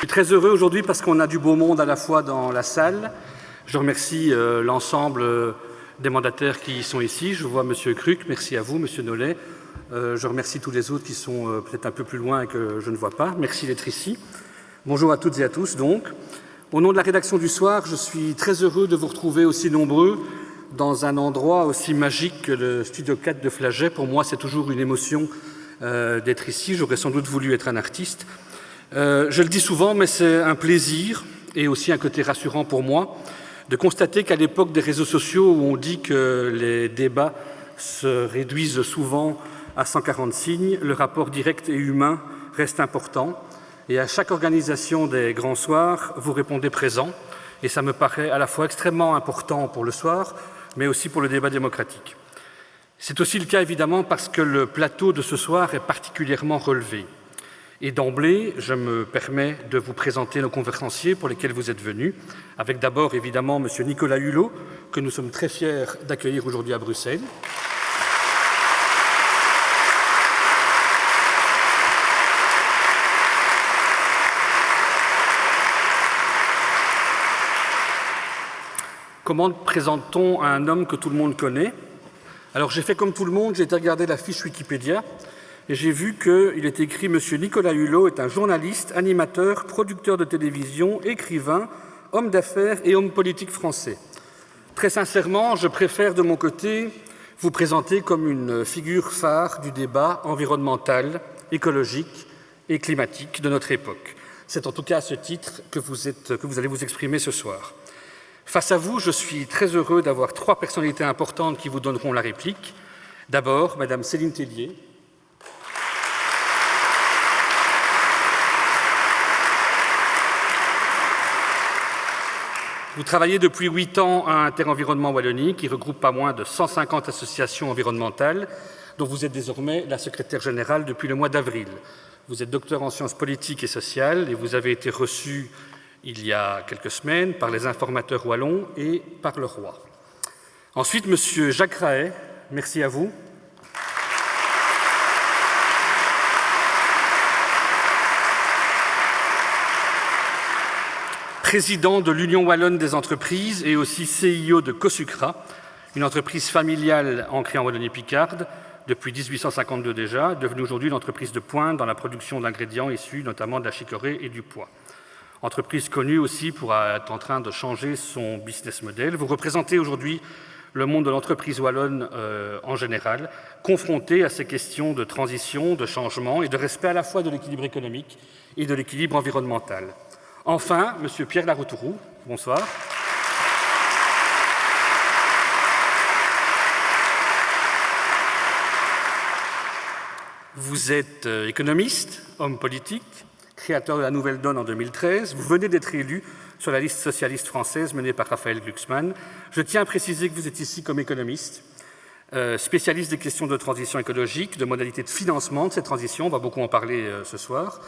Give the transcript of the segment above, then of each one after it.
très heureux aujourd'hui parce qu'on a du beau monde à la fois dans la salle. Je remercie l'ensemble des mandataires qui sont ici. Je vois M. Cruc, merci à vous, M. Nollet. Je remercie tous les autres qui sont peut-être un peu plus loin et que je ne vois pas. Merci d'être ici. Bonjour à toutes et à tous donc. Au nom de la rédaction du Soir, je suis très heureux de vous retrouver aussi nombreux dans un endroit aussi magique que le Studio 4 de Flagey. Pour moi, c'est toujours une émotion d'être ici. J'aurais sans doute voulu être un artiste. Je le dis souvent, mais c'est un plaisir et aussi un côté rassurant pour moi de constater qu'à l'époque des réseaux sociaux où on dit que les débats se réduisent souvent à 140 signes, le rapport direct et humain reste important. Et à chaque organisation des grands soirs, vous répondez présent. Et ça me paraît à la fois extrêmement important pour le soir, mais aussi pour le débat démocratique. C'est aussi le cas évidemment parce que le plateau de ce soir est particulièrement relevé. Et d'emblée, je me permets de vous présenter nos conférenciers pour lesquels vous êtes venus, avec d'abord évidemment M. Nicolas Hulot, que nous sommes très fiers d'accueillir aujourd'hui à Bruxelles. Comment présente-t-on un homme que tout le monde connaît? Alors j'ai fait comme tout le monde, j'ai été regarder la fiche Wikipédia et j'ai vu qu'il est écrit « M. Nicolas Hulot est un journaliste, animateur, producteur de télévision, écrivain, homme d'affaires et homme politique français ». Très sincèrement, je préfère de mon côté vous présenter comme une figure phare du débat environnemental, écologique et climatique de notre époque. C'est en tout cas à ce titre que vous allez vous exprimer ce soir. Face à vous, je suis très heureux d'avoir trois personnalités importantes qui vous donneront la réplique. D'abord, Madame Céline Tellier. Vous travaillez depuis 8 ans à Interenvironnement Wallonie, qui regroupe pas moins de 150 associations environnementales, dont vous êtes désormais la secrétaire générale depuis le mois d'avril. Vous êtes docteur en sciences politiques et sociales et vous avez été reçu il y a quelques semaines par les informateurs wallons et par le roi. Ensuite, M. Jacques Raet, merci à vous. Président de l'Union wallonne des entreprises et aussi CIO de Cosucra, une entreprise familiale ancrée en Wallonie-Picarde depuis 1852 déjà, devenue aujourd'hui une entreprise de pointe dans la production d'ingrédients issus notamment de la chicorée et du pois. Entreprise connue aussi pour être en train de changer son business model. Vous représentez aujourd'hui le monde de l'entreprise wallonne en général, confronté à ces questions de transition, de changement et de respect à la fois de l'équilibre économique et de l'équilibre environnemental. Enfin, M. Pierre Laroutourou, bonsoir. Vous êtes économiste, homme politique, créateur de la Nouvelle Donne en 2013. Vous venez d'être élu sur la liste socialiste française menée par Raphaël Glucksmann. Je tiens à préciser que vous êtes ici comme économiste, spécialiste des questions de transition écologique, de modalités de financement de cette transition, on va beaucoup en parler ce soir.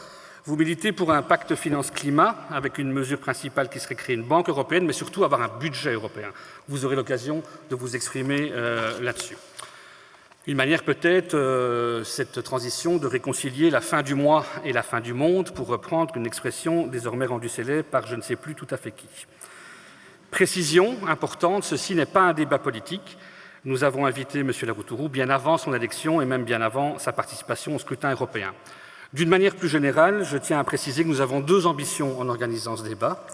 Vous militez pour un pacte finance-climat avec une mesure principale qui serait créer une banque européenne, mais surtout avoir un budget européen. Vous aurez l'occasion de vous exprimer là-dessus. Une manière peut-être, cette transition, de réconcilier la fin du mois et la fin du monde, pour reprendre une expression désormais rendue célèbre par je ne sais plus tout à fait qui. Précision importante, ceci n'est pas un débat politique. Nous avons invité M. Laroutourou bien avant son élection et même bien avant sa participation au scrutin européen. D'une manière plus générale, je tiens à préciser que nous avons deux ambitions en organisant ce débat.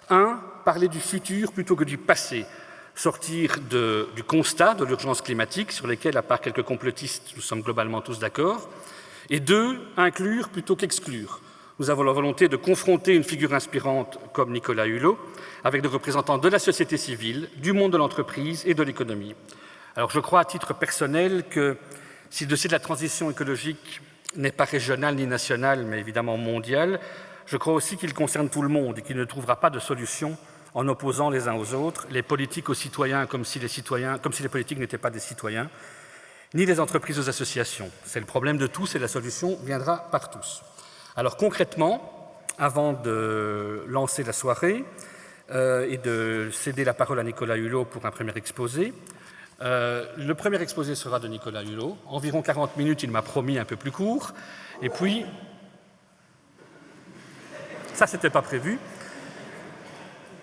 Un, parler du futur plutôt que du passé. Sortir du constat de l'urgence climatique, sur lesquels, à part quelques complotistes, nous sommes globalement tous d'accord. Et deux, inclure plutôt qu'exclure. Nous avons la volonté de confronter une figure inspirante comme Nicolas Hulot avec des représentants de la société civile, du monde de l'entreprise et de l'économie. Alors je crois à titre personnel que si le dossier de la transition écologique n'est pas régional ni national, mais évidemment mondial, je crois aussi qu'il concerne tout le monde et qu'il ne trouvera pas de solution en opposant les uns aux autres, les politiques aux citoyens comme si les politiques n'étaient pas des citoyens, ni les entreprises aux associations. C'est le problème de tous et la solution viendra par tous. Alors concrètement, avant de lancer la soirée et de céder la parole à Nicolas Hulot pour un premier exposé, le premier exposé sera de Nicolas Hulot, environ 40 minutes, il m'a promis un peu plus court, et puis Ça, ce n'était pas prévu.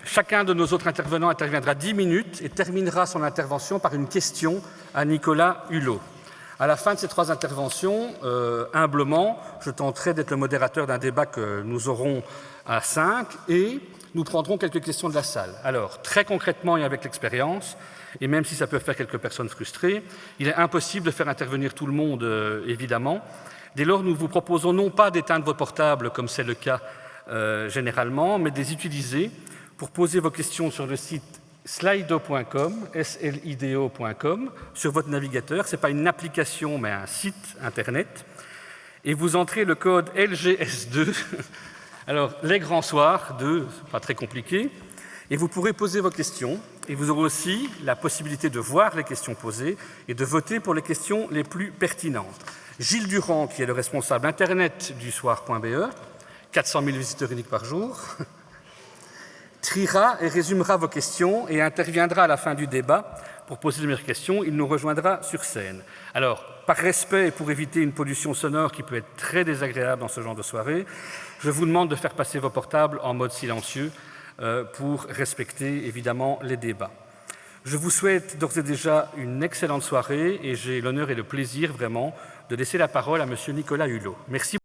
Chacun de nos autres intervenants interviendra 10 minutes et terminera son intervention par une question à Nicolas Hulot. À la fin de ces 3 interventions, humblement, je tenterai d'être le modérateur d'un débat que nous aurons à 5 et nous prendrons quelques questions de la salle. Alors, très concrètement et avec l'expérience, et même si ça peut faire quelques personnes frustrées, il est impossible de faire intervenir tout le monde, évidemment. Dès lors, nous vous proposons non pas d'éteindre vos portables, comme c'est le cas généralement, mais de les utiliser pour poser vos questions sur le site slido.com, slido.com, sur votre navigateur. Ce n'est pas une application, mais un site Internet. Et vous entrez le code LGS2, alors les grands soirs, 2, pas très compliqué, et vous pourrez poser vos questions. Et vous aurez aussi la possibilité de voir les questions posées et de voter pour les questions les plus pertinentes. Gilles Durand, qui est le responsable Internet du soir.be, 400 000 visiteurs uniques par jour, triera et résumera vos questions et interviendra à la fin du débat pour poser les meilleures questions. Il nous rejoindra sur scène. Alors, par respect et pour éviter une pollution sonore qui peut être très désagréable dans ce genre de soirée, je vous demande de faire passer vos portables en mode silencieux pour respecter évidemment les débats. Je vous souhaite d'ores et déjà une excellente soirée et j'ai l'honneur et le plaisir vraiment de laisser la parole à M. Nicolas Hulot. Merci.